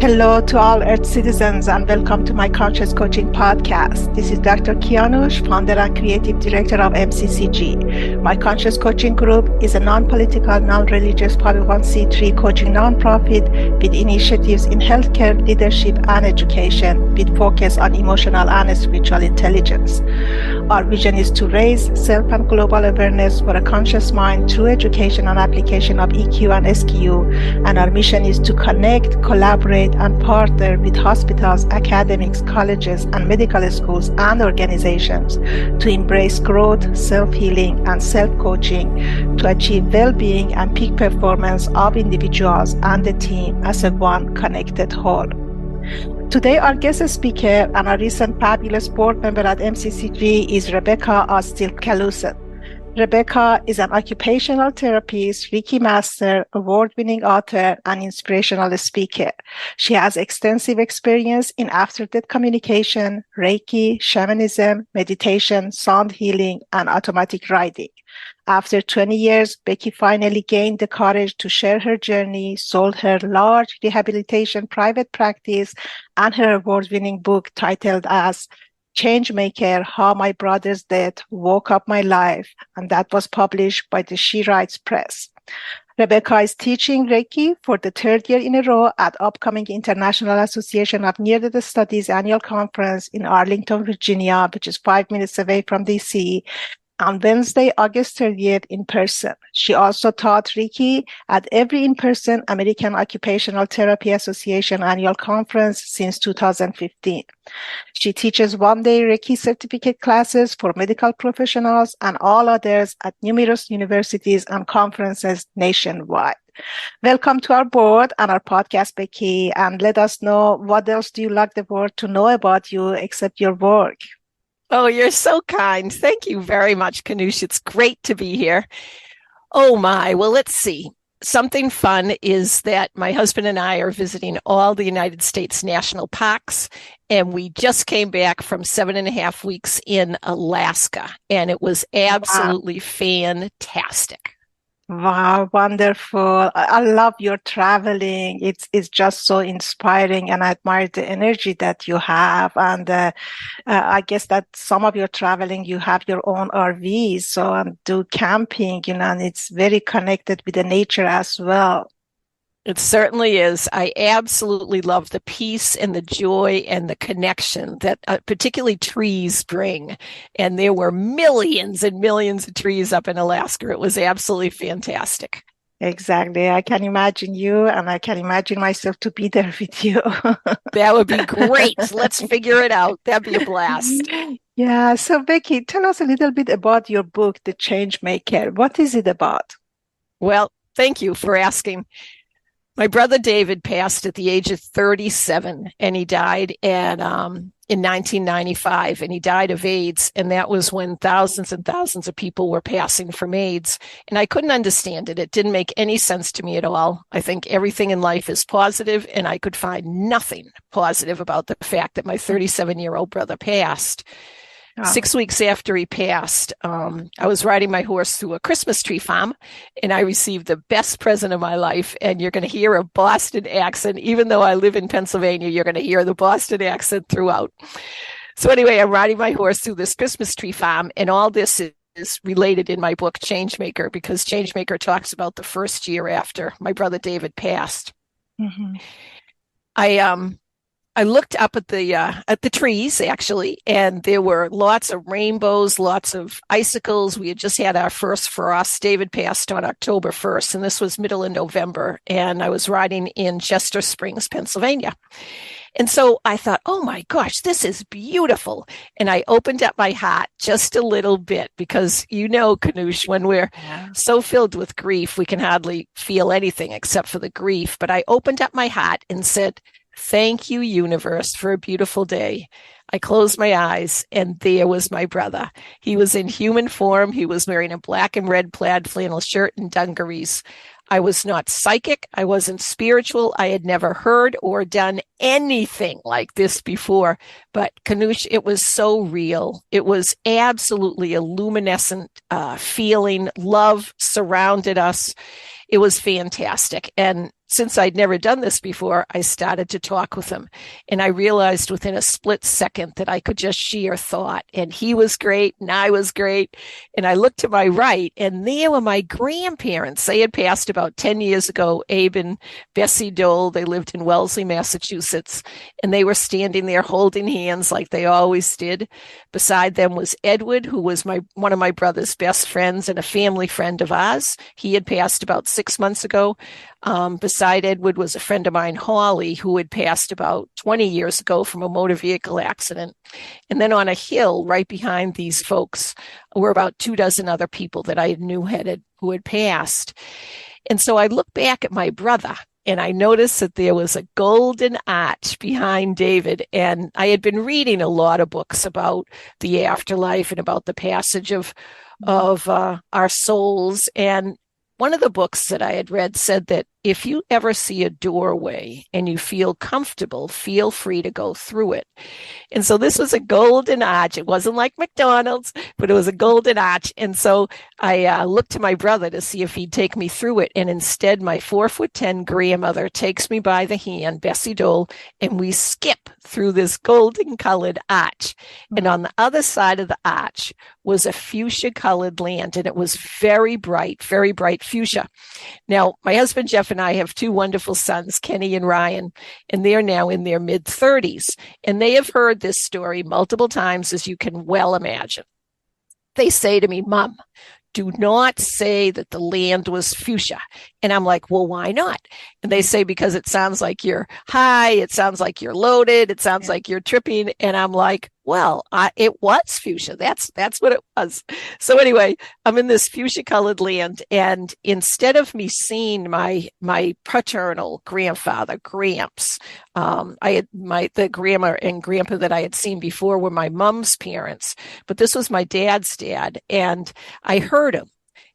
Hello to all Earth citizens and welcome to my Conscious Coaching Podcast. This is Dr. Kianush, founder and creative director of MCCG. My Conscious Coaching Group is a non-political, non-religious 501c3 coaching nonprofit with initiatives in healthcare, leadership, and education with focus on emotional and spiritual intelligence. Our vision is to raise self and global awareness for a conscious mind through education and application of EQ and SQ, and our mission is to connect, collaborate, and partner with hospitals, academics, colleges, and medical schools and organizations to embrace growth, self-healing, and self-coaching to achieve well-being and peak performance of individuals and the team as a one connected whole. Today, our guest speaker and a recent fabulous board member at MCCG is Rebecca Austill-Clausen. Rebecca is an occupational therapist, Reiki Master, award-winning author, and inspirational speaker. She has extensive experience in after-death communication, Reiki, shamanism, meditation, sound healing, and automatic writing. After 20 years, Becky finally gained the courage to share her journey, sold her large rehabilitation private practice, and her award-winning book titled as Changemaker, How My Brother's Death Woke Up My Life, and that was published by the She Writes Press. Rebecca is teaching Reiki for the third year in a row at upcoming International Association of Near-Death Studies annual conference in Arlington, Virginia, which is 5 minutes away from DC, on Wednesday, August 30th in person. She also taught Reiki at every in-person American Occupational Therapy Association annual conference since 2015. She teaches one-day Reiki certificate classes for medical professionals and all others at numerous universities and conferences nationwide. Welcome to our board and our podcast, Becky, and let us know what else do you like the world to know about you except your work. Oh, you're so kind. Thank you very much, Kanush. It's great to be here. Oh my, well, let's see. Something fun is that my husband and I are visiting all the United States national parks, and we just came back from 7.5 weeks in Alaska, and it was absolutely fantastic. Wow, wonderful. I love your traveling. It's just so inspiring, and I admire the energy that you have. And I guess that some of your traveling, you have your own RVs, so do camping, and it's very connected with the nature as well. It certainly is. I absolutely love the peace and the joy and the connection that particularly trees bring. And there were millions and millions of trees up in Alaska. It was absolutely fantastic. Exactly. I can imagine you, and I can imagine myself to be there with you. That would be great. Let's figure it out. That'd be a blast. Yeah. So Becky, tell us a little bit about your book, The Changemaker. What is it about? Well, thank you for asking. My brother David passed at the age of 37, and he died in 1995, and he died of AIDS. And that was when thousands and thousands of people were passing from AIDS. And I couldn't understand it. It didn't make any sense to me at all. I think everything in life is positive, and I could find nothing positive about the fact that my 37-year-old brother passed. 6 weeks after he passed, I was riding my horse through a Christmas tree farm, and I received the best present of my life. And you're going to hear a Boston accent. Even though I live in Pennsylvania, you're going to hear the Boston accent throughout. So anyway, I'm riding my horse through this Christmas tree farm, and all this is related in my book, Changemaker, because Changemaker talks about the first year after my brother David passed. Mm-hmm. I looked up at the trees, actually, and there were lots of rainbows, lots of icicles. We had just had our first frost. David passed on October 1st, and this was middle of November, and I was riding in Chester Springs, Pennsylvania. And so I thought, oh my gosh, this is beautiful. And I opened up my heart just a little bit because, Kanush, when we're so filled with grief, we can hardly feel anything except for the grief. But I opened up my heart and said, thank you, universe, for a beautiful day. I closed my eyes, and there was my brother. He was in human form. He was wearing a black and red plaid flannel shirt and dungarees. I was not psychic. I wasn't spiritual. I had never heard or done anything like this before. But Kanush, it was so real. It was absolutely a luminescent feeling. Love surrounded us. It was fantastic. And since I'd never done this before, I started to talk with him. And I realized within a split second that I could just share thought. And he was great and I was great. And I looked to my right and there were my grandparents. They had passed about 10 years ago, Abe and Bessie Dole. They lived in Wellesley, Massachusetts. And they were standing there holding hands like they always did. Beside them was Edward, who was one of my brother's best friends and a family friend of ours. He had passed about 6 months ago. Beside Edward was a friend of mine, Holly, who had passed about 20 years ago from a motor vehicle accident. And then on a hill right behind these folks were about 24 other people that I knew who had passed. And so I looked back at my brother and I noticed that there was a golden arch behind David. And I had been reading a lot of books about the afterlife and about the passage of our souls. And one of the books that I had read said that if you ever see a doorway and you feel comfortable, feel free to go through it. And so this was a golden arch. It wasn't like McDonald's, but it was a golden arch. And so I looked to my brother to see if he'd take me through it. And instead, my 4'10" grandmother takes me by the hand, Bessie Dole, and we skip through this golden colored arch. And on the other side of the arch was a fuchsia colored land. And it was very bright fuchsia. Now, my husband, Jeff, and I have 2 wonderful sons, Kenny and Ryan, and they're now in their mid-30s. And they have heard this story multiple times, as you can well imagine. They say to me, Mom, do not say that the land was fuchsia. And I'm like, well, why not? And they say, because it sounds like you're high. It sounds like you're loaded. It sounds like you're tripping. And I'm like, well, it was fuchsia. That's what it was. So anyway, I'm in this fuchsia colored land. And instead of me seeing my paternal grandfather, Gramps, the grandma and grandpa that I had seen before were my mom's parents, but this was my dad's dad. And I heard him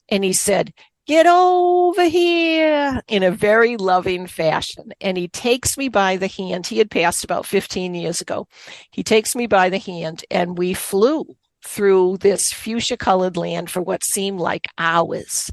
and he said, get over here, in a very loving fashion. And he takes me by the hand. He had passed about 15 years ago. He takes me by the hand and we flew through this fuchsia colored land for what seemed like hours.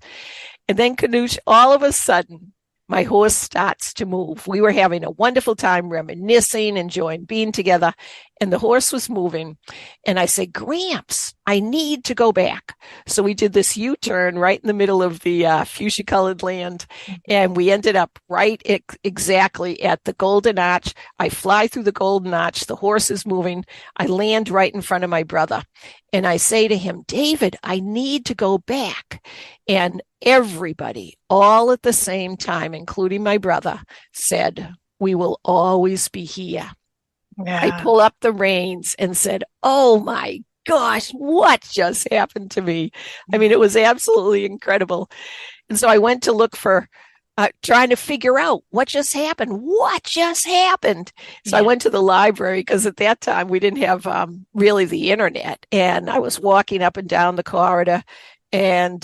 And then, Kanush, all of a sudden, my horse starts to move. We were having a wonderful time reminiscing, enjoying being together, and the horse was moving. And I said, Gramps, I need to go back. So we did this U-turn right in the middle of the fuchsia-colored land, and we ended up right exactly at the Golden Arch. I fly through the Golden Arch. The horse is moving. I land right in front of my brother, and I say to him, David, I need to go back. And everybody, all at the same time, including my brother, said, we will always be here. Yeah. I pull up the reins and said, oh my gosh, what just happened to me? I mean, it was absolutely incredible. And so I went to look for, trying to figure out what just happened. What just happened? So I went to the library because at that time we didn't have really the internet. And I was walking up and down the corridor and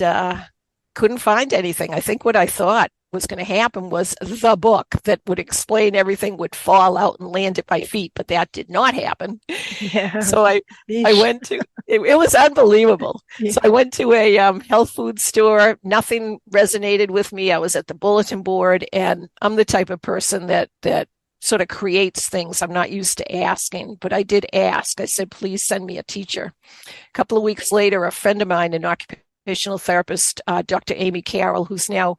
couldn't find anything. I think what I thought was going to happen was the book that would explain everything would fall out and land at my feet, but that did not happen. Yeah. So I went to, it was unbelievable. Yeah. So I went to a health food store. Nothing resonated with me. I was at the bulletin board, and I'm the type of person that sort of creates things. I'm not used to asking, but I did ask. I said, please send me a teacher. A couple of weeks later, a friend of mine, an occupational therapist, Dr. Amy Carroll, who's now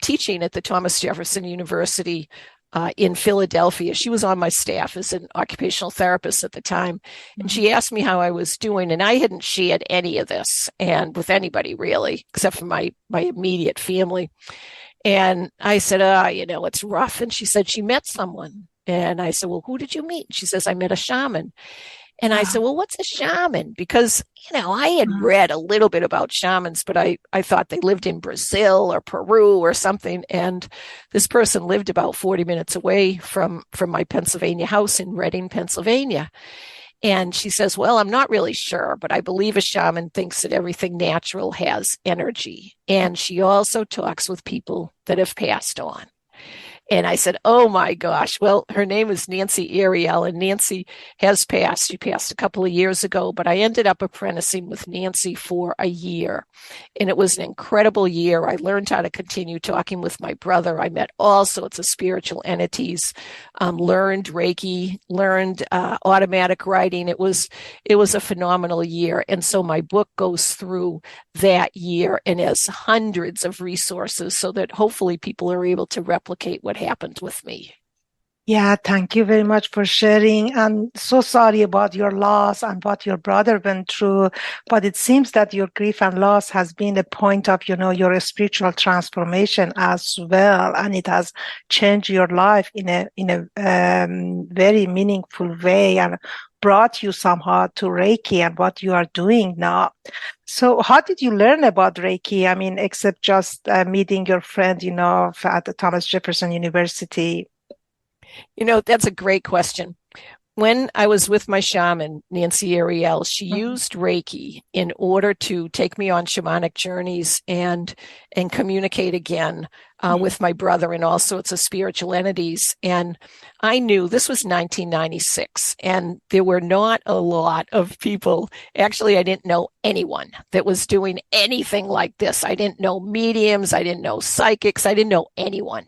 teaching at the Thomas Jefferson University in Philadelphia. She was on my staff as an occupational therapist at the time. And she asked me how I was doing. And I hadn't shared any of this and with anybody really, except for my immediate family. And I said, it's rough. And she said she met someone. And I said, well, who did you meet? She says, I met a shaman. And I said, well, what's a shaman? Because, I had read a little bit about shamans, but I thought they lived in Brazil or Peru or something. And this person lived about 40 minutes away from my Pennsylvania house in Reading, Pennsylvania. And she says, well, I'm not really sure, but I believe a shaman thinks that everything natural has energy. And she also talks with people that have passed on. And I said, oh my gosh. Well, her name is Nancy Ariel, and Nancy has passed. She passed a couple of years ago, but I ended up apprenticing with Nancy for a year. And it was an incredible year. I learned how to continue talking with my brother. I met all sorts of spiritual entities, learned Reiki, learned automatic writing. It was a phenomenal year. And so my book goes through that year and has hundreds of resources so that hopefully people are able to replicate what happened with me. Yeah, thank you very much for sharing. I'm so sorry about your loss and what your brother went through, but it seems that your grief and loss has been a point of, your spiritual transformation as well, and it has changed your life in a very meaningful way and brought you somehow to Reiki and what you are doing now. So how did you learn about Reiki? I mean, except just meeting your friend, at the Thomas Jefferson University. That's a great question. When I was with my shaman, Nancy Ariel, she used Reiki in order to take me on shamanic journeys and communicate again with my brother and all sorts of spiritual entities. And I knew this was 1996, and there were not a lot of people. Actually, I didn't know anyone that was doing anything like this. I didn't know mediums. I didn't know psychics. I didn't know anyone.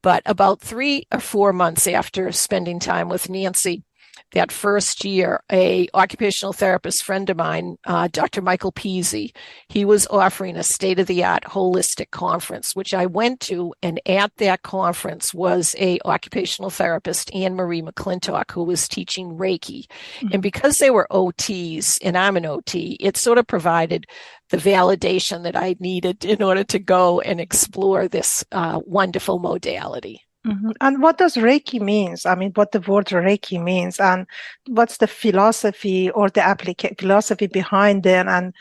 But about 3 or 4 months after spending time with Nancy, that first year, a occupational therapist friend of mine, Dr. Michael Peasy, he was offering a state-of-the-art holistic conference, which I went to, and at that conference was a occupational therapist, Anne Marie McClintock, who was teaching Reiki. And because they were OTs, and I'm an OT, it sort of provided the validation that I needed in order to go and explore this wonderful modality. Mm-hmm. And what does Reiki means? I mean, what the word Reiki means, and what's the philosophy or the philosophy behind it, and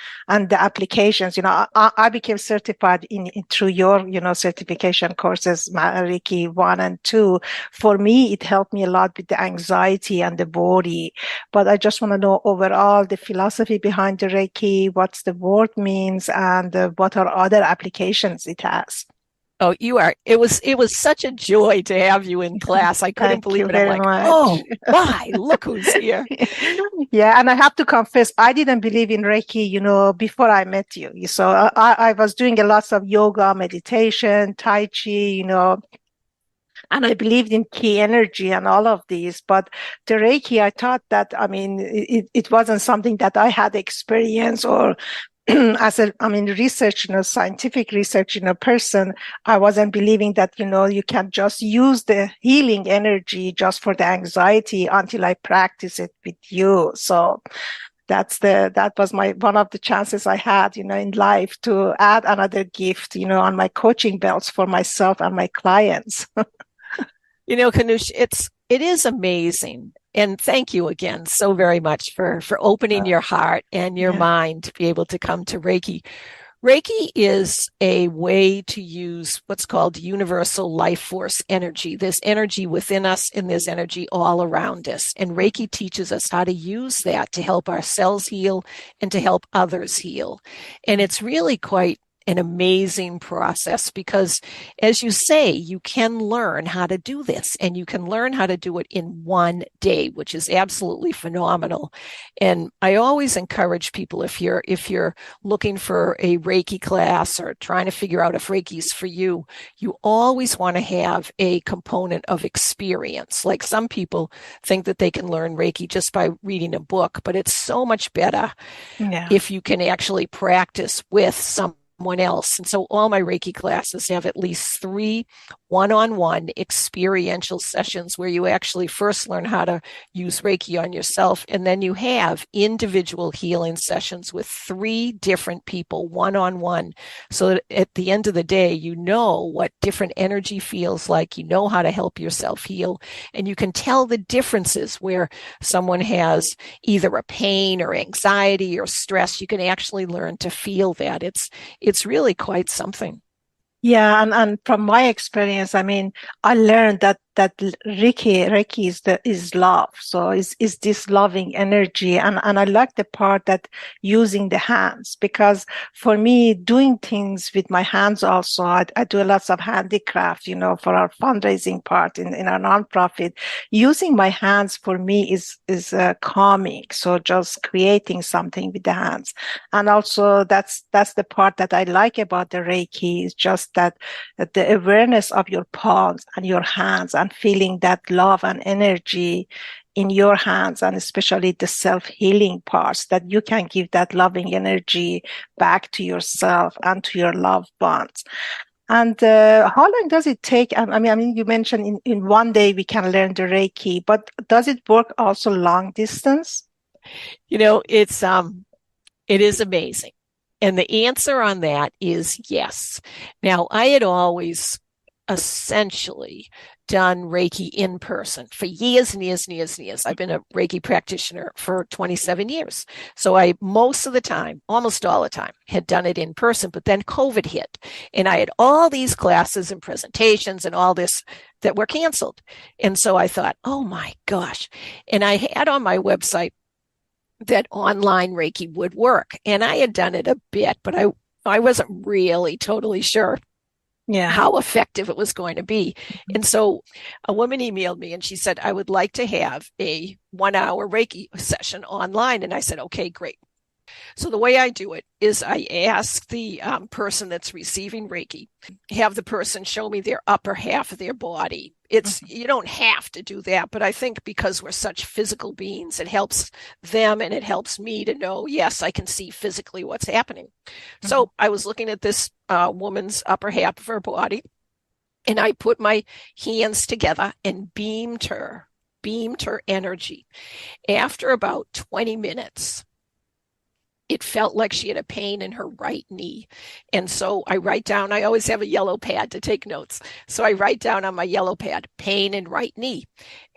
the applications. I became certified through your certification courses, Reiki 1 and 2. For me, it helped me a lot with the anxiety and the worry. But I just want to know overall the philosophy behind the Reiki, what's the word means, and what are other applications it has. Oh, you are. It was such a joy to have you in class. I couldn't believe it. I'm like, oh, my, look who's here. Yeah. And I have to confess, I didn't believe in Reiki, before I met you. So I was doing a lot of yoga, meditation, Tai Chi, and I believed in key energy and all of these. But the Reiki, I thought that, it wasn't something that I had experience or as research, scientific research, person, I wasn't believing that, you can just use the healing energy just for the anxiety until I practice it with you. So that was one of the chances I had, in life to add another gift, on my coaching belts for myself and my clients. Kanush, it is amazing. And thank you again so very much for opening your heart and your mind to be able to come to Reiki. Reiki is a way to use what's called universal life force energy. There's energy within us and there's energy all around us. And Reiki teaches us how to use that to help ourselves heal and to help others heal. And it's really quite an amazing process because, as you say, you can learn how to do this and you can learn how to do it in one day, which is absolutely phenomenal. And I always encourage people, if you're looking for a Reiki class or trying to figure out if Reiki is for you, you always want to have a component of experience. Like some people think that they can learn Reiki just by reading a book, but it's so much better if you can actually practice with someone else. And so all my Reiki classes have at least 3 one-on-one experiential sessions where you actually first learn how to use Reiki on yourself. And then you have individual healing sessions with 3 different people one-on-one. So that at the end of the day, you know what different energy feels like. You know how to help yourself heal. And you can tell the differences where someone has either a pain or anxiety or stress. You can actually learn to feel that. It's really quite something. Yeah, and from my experience, I learned that Reiki is love. So is this loving energy. And I like the part that using the hands, because for me, doing things with my hands also, I do lots of handicraft, for our fundraising part in our nonprofit. Using my hands for me is calming. So just creating something with the hands. And also that's the part that I like about the Reiki, is just that the awareness of your palms and your hands, and feeling that love and energy in your hands, and especially the self-healing parts, that you can give that loving energy back to yourself and to your loved ones. And how long does it take? I mean, you mentioned in one day we can learn the Reiki, but does it work also long distance? It is amazing. And the answer on that is yes. Now, I had always essentially done Reiki in person for years and years and years and years. I've been a Reiki practitioner for 27 years. So I, most of the time, almost all the time, had done it in person, but then COVID hit. And I had all these classes and presentations and all this that were canceled. And so I thought, oh my gosh. And I had on my website that online Reiki would work. And I had done it a bit, but I wasn't really totally sure how effective it was going to be. And so a woman emailed me and she said, I would like to have a 1-hour Reiki session online. And I said, okay, great. So the way I do it is I ask the person that's receiving Reiki, have the person show me their upper half of their body. You don't have to do that, but I think because we're such physical beings, it helps them and it helps me to know, yes, I can see physically what's happening. Mm-hmm. So I was looking at this woman's upper half of her body, and I put my hands together and beamed her energy. After about 20 minutes, it felt like she had a pain in her right knee. And so I write down, I always have a yellow pad to take notes. So I write down on my yellow pad, pain in right knee.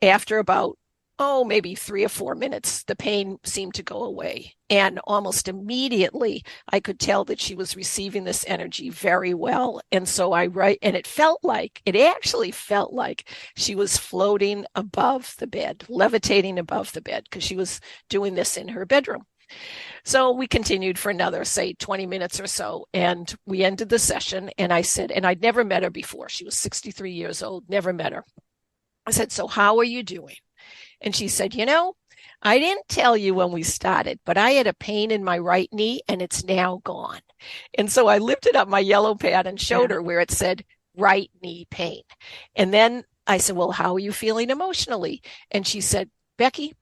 After about, maybe 3 or 4 minutes, the pain seemed to go away. And almost immediately, I could tell that she was receiving this energy very well. And so I write, and it actually felt like she was floating above the bed, levitating above the bed, because she was doing this in her bedroom. So we continued for another, say, 20 minutes or so, and we ended the session. And I said, and I'd never met her before. She was 63 years old, never met her. I said, so how are you doing? And she said, I didn't tell you when we started, but I had a pain in my right knee and it's now gone. And so I lifted up my yellow pad and showed her where it said right knee pain. And then I said, well, how are you feeling emotionally? And she said, Becky,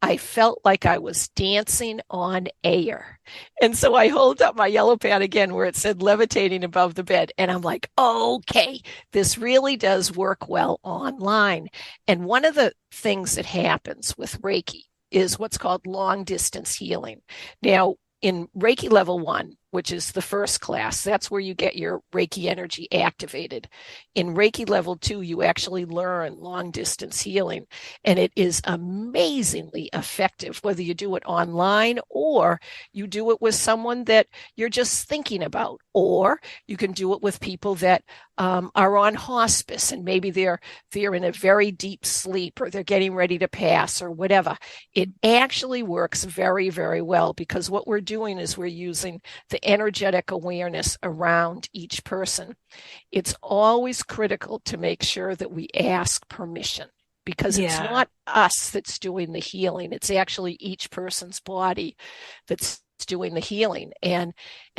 I felt like I was dancing on air. And so I hold up my yellow pad again where it said levitating above the bed. And I'm like, okay, this really does work well online. And one of the things that happens with Reiki is what's called long distance healing. Now, in Reiki level 1, which is the first class, that's where you get your Reiki energy activated. In Reiki level 2, you actually learn long distance healing, and it is amazingly effective, whether you do it online or you do it with someone that you're just thinking about, or you can do it with people that are on hospice and maybe they're in a very deep sleep or they're getting ready to pass or whatever. It actually works very, very well, because what we're doing is we're using the energetic awareness around each person. It's always critical to make sure that we ask permission, because it's not us that's doing the healing. It's actually each person's body that's doing the healing. And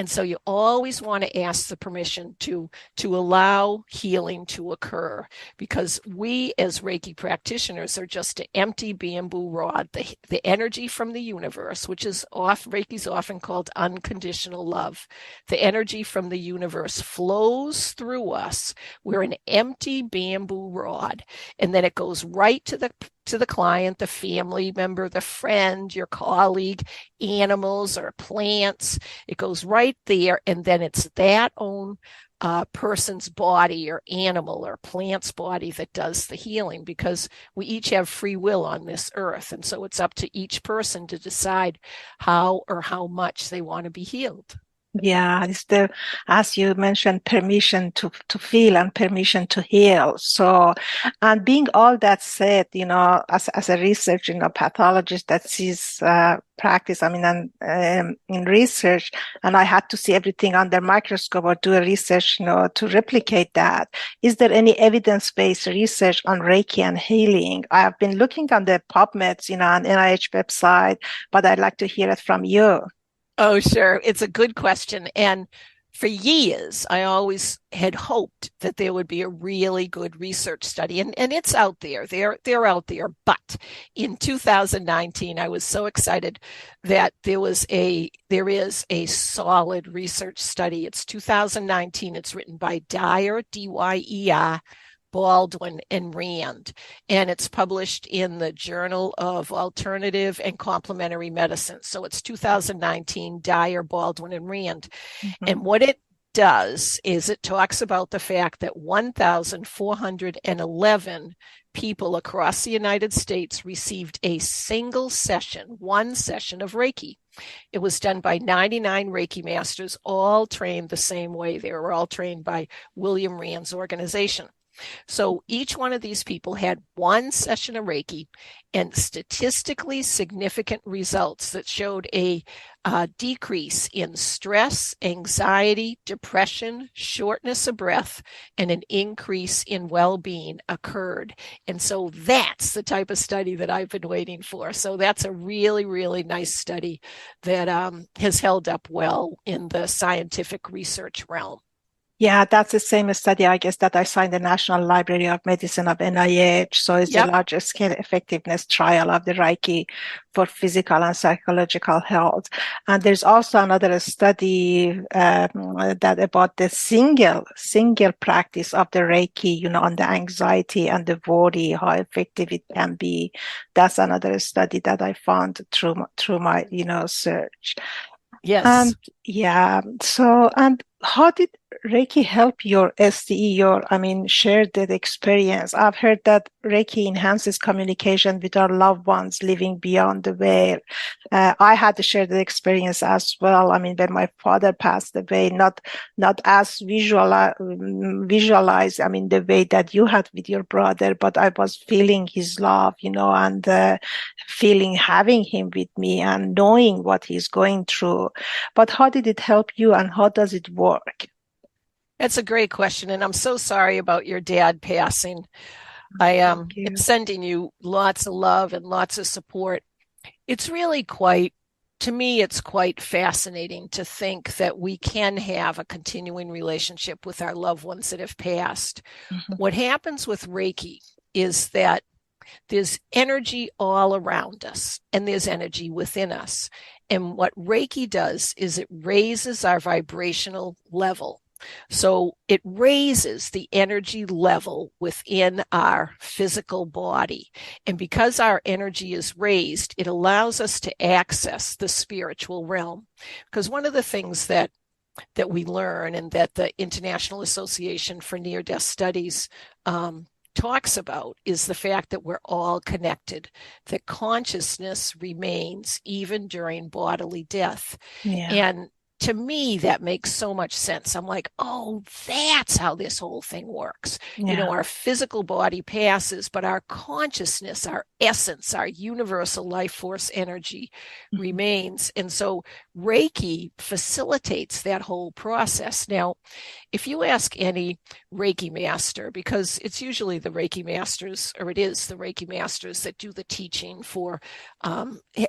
so you always want to ask the permission to allow healing to occur, because we as Reiki practitioners are just an empty bamboo rod. The energy from the universe, which is Reiki's often called unconditional love. The energy from the universe flows through us. We're an empty bamboo rod, and then it goes right to the client, the family member, the friend, your colleague, animals or plants. It goes right there, and then it's that own person's body or animal or plant's body that does the healing, because we each have free will on this earth. And so it's up to each person to decide how or how much they want to be healed. Yeah, it's the, as you mentioned, permission to feel and permission to heal. So, and being all that said, as a research, pathologist that sees practice, I mean, and in research, and I had to see everything under microscope or do a research, to replicate that. Is there any evidence-based research on Reiki and healing? I have been looking on the PubMeds, on NIH website, but I'd like to hear it from you. Oh, sure. It's a good question. And for years, I always had hoped that there would be a really good research study, and it's out there. They're out there. But in 2019, I was so excited that there is a solid research study. It's 2019. It's written by Dyer, Dyer, Baldwin, and Rand, and it's published in the Journal of Alternative and Complementary Medicine. So it's 2019, Dyer, Baldwin, and Rand. Mm-hmm. And what it does is it talks about the fact that 1,411 people across the United States received a single session, one session of Reiki. It was done by 99 Reiki masters, all trained the same way. They were all trained by William Rand's organization. So each one of these people had one session of Reiki and statistically significant results that showed a decrease in stress, anxiety, depression, shortness of breath, and an increase in well-being occurred. And so that's the type of study that I've been waiting for. So that's a really, really nice study that has held up well in the scientific research realm. Yeah, that's the same study, I guess, that I saw in the National Library of Medicine of NIH. So it's the larger scale effectiveness trial of the Reiki for physical and psychological health. And there's also another study that about the single practice of the Reiki, on the anxiety and the worry, how effective it can be. That's another study that I found through my, search. Yes. And and how did Reiki help your STE, share that experience? I've heard that Reiki enhances communication with our loved ones living beyond the veil. I had to share the experience as well. When my father passed away, not as visualized, the way that you had with your brother, but I was feeling his love, and having him with me and knowing what he's going through. But how did it help you, and how does it work? That's a great question, and I'm so sorry about your dad passing. I am sending you lots of love and lots of support. It's really to me, it's quite fascinating to think that we can have a continuing relationship with our loved ones that have passed. Mm-hmm. What happens with Reiki is that there's energy all around us, and there's energy within us. And what Reiki does is it raises our vibrational level. So it raises the energy level within our physical body. And because our energy is raised, it allows us to access the spiritual realm. Because one of the things that we learn, and that the International Association for Near-Death Studies talks about, is the fact that we're all connected, that consciousness remains even during bodily death. Yeah. And to me, that makes so much sense. I'm like, oh, that's how this whole thing works. Yeah. Our physical body passes, but our consciousness, our essence, our universal life force energy remains. And so Reiki facilitates that whole process. Now, if you ask any Reiki master, because it's usually the Reiki masters, or it is the Reiki masters that do the teaching for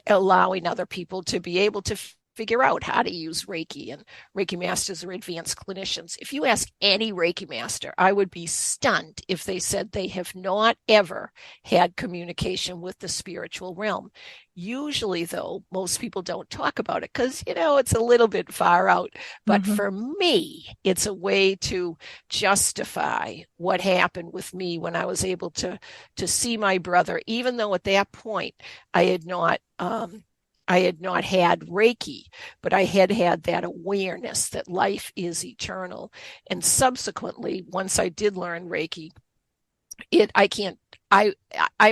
allowing other people to be able to figure out how to use Reiki, and Reiki masters are advanced clinicians. If you ask any Reiki master, I would be stunned if they said they have not ever had communication with the spiritual realm. Usually, though, most people don't talk about it because, it's a little bit far out. But for me, it's a way to justify what happened with me when I was able to see my brother, even though at that point I had not had Reiki, but I had that awareness that life is eternal. And subsequently, once I did learn Reiki, I I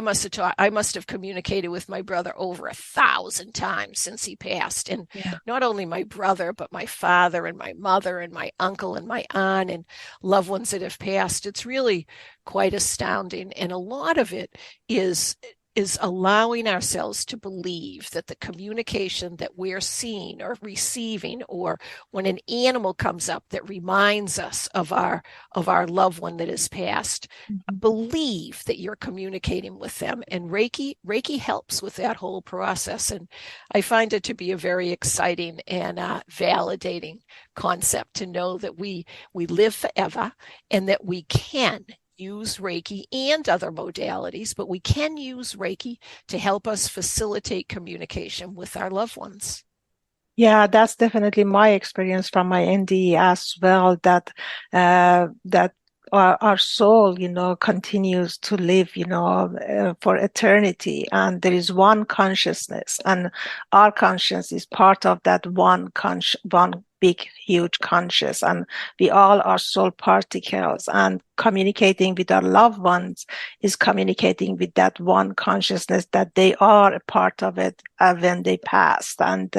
must have communicated with my brother over 1,000 times since he passed. And not only my brother, but my father and my mother and my uncle and my aunt and loved ones that have passed. It's really quite astounding. And a lot of it is allowing ourselves to believe that the communication that we're seeing or receiving, or when an animal comes up that reminds us of our loved one that has passed, believe that you're communicating with them. And Reiki helps with that whole process. And I find it to be a very exciting and validating concept to know that we live forever and that we can use Reiki and other modalities, but we can use Reiki to help us facilitate communication with our loved ones. Yeah, that's definitely my experience from my NDE as well, that our soul, continues to live, for eternity. And there is one consciousness, and our conscience is part of that one big, huge conscious. And we all are soul particles, and communicating with our loved ones is communicating with that one consciousness that they are a part of it when they passed. And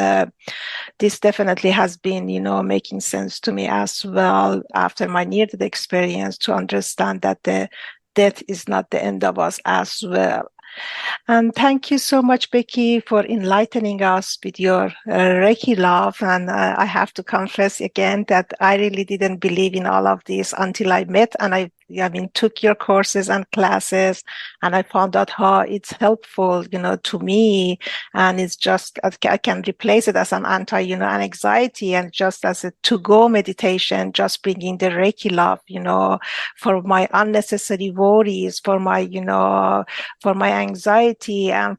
this definitely has been, making sense to me as well after my near-death experience, to understand that the death is not the end of us as well. And thank you so much, Becky, for enlightening us with your Reiki love. And I have to confess again that I really didn't believe in all of this until I met and I took your courses and classes, and I found out how it's helpful, to me. And it's just, I can replace it as an anxiety and just as a to-go meditation, just bringing the Reiki love, for my unnecessary worries, for my anxiety, and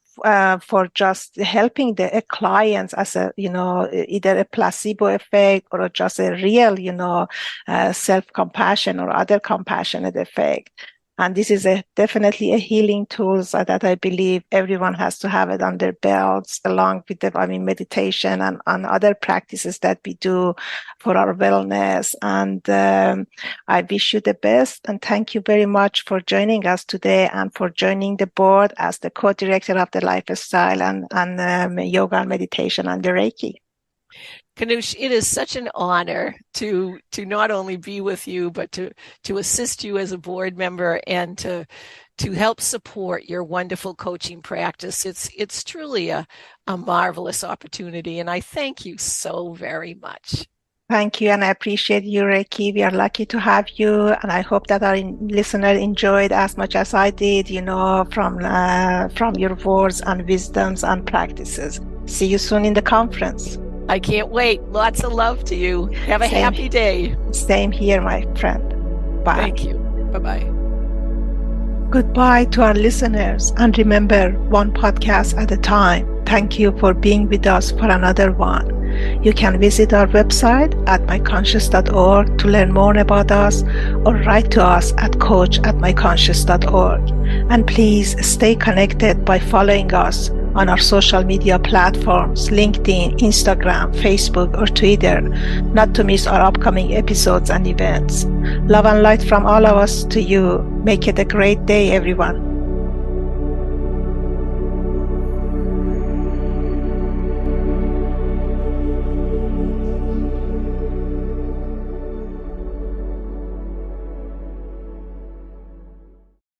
for just helping the clients as a, either a placebo effect or just a real, self-compassion or other compassionate effect. And this is definitely a healing tool that I believe everyone has to have it on their belts, along with the meditation and other practices that we do for our wellness. And I wish you the best. And thank you very much for joining us today and for joining the board as the co-director of the lifestyle and yoga and meditation and the Reiki. Kanush, it is such an honor to not only be with you, but to assist you as a board member and to help support your wonderful coaching practice. It's truly a marvelous opportunity, and I thank you so very much. Thank you, and I appreciate you, Reiki. We are lucky to have you, and I hope that our listener enjoyed as much as I did, from your words and wisdoms and practices. See you soon in the conference. I can't wait. Lots of love to you. Have a happy day. Same here, my friend. Bye. Thank you. Bye-bye. Goodbye to our listeners. And remember, one podcast at a time. Thank you for being with us for another one. You can visit our website at myconscious.org to learn more about us, or write to us at coach@myconscious.org. And please stay connected by following us on our social media platforms, LinkedIn, Instagram, Facebook, or Twitter, not to miss our upcoming episodes and events. Love and light from all of us to you. Make it a great day, everyone.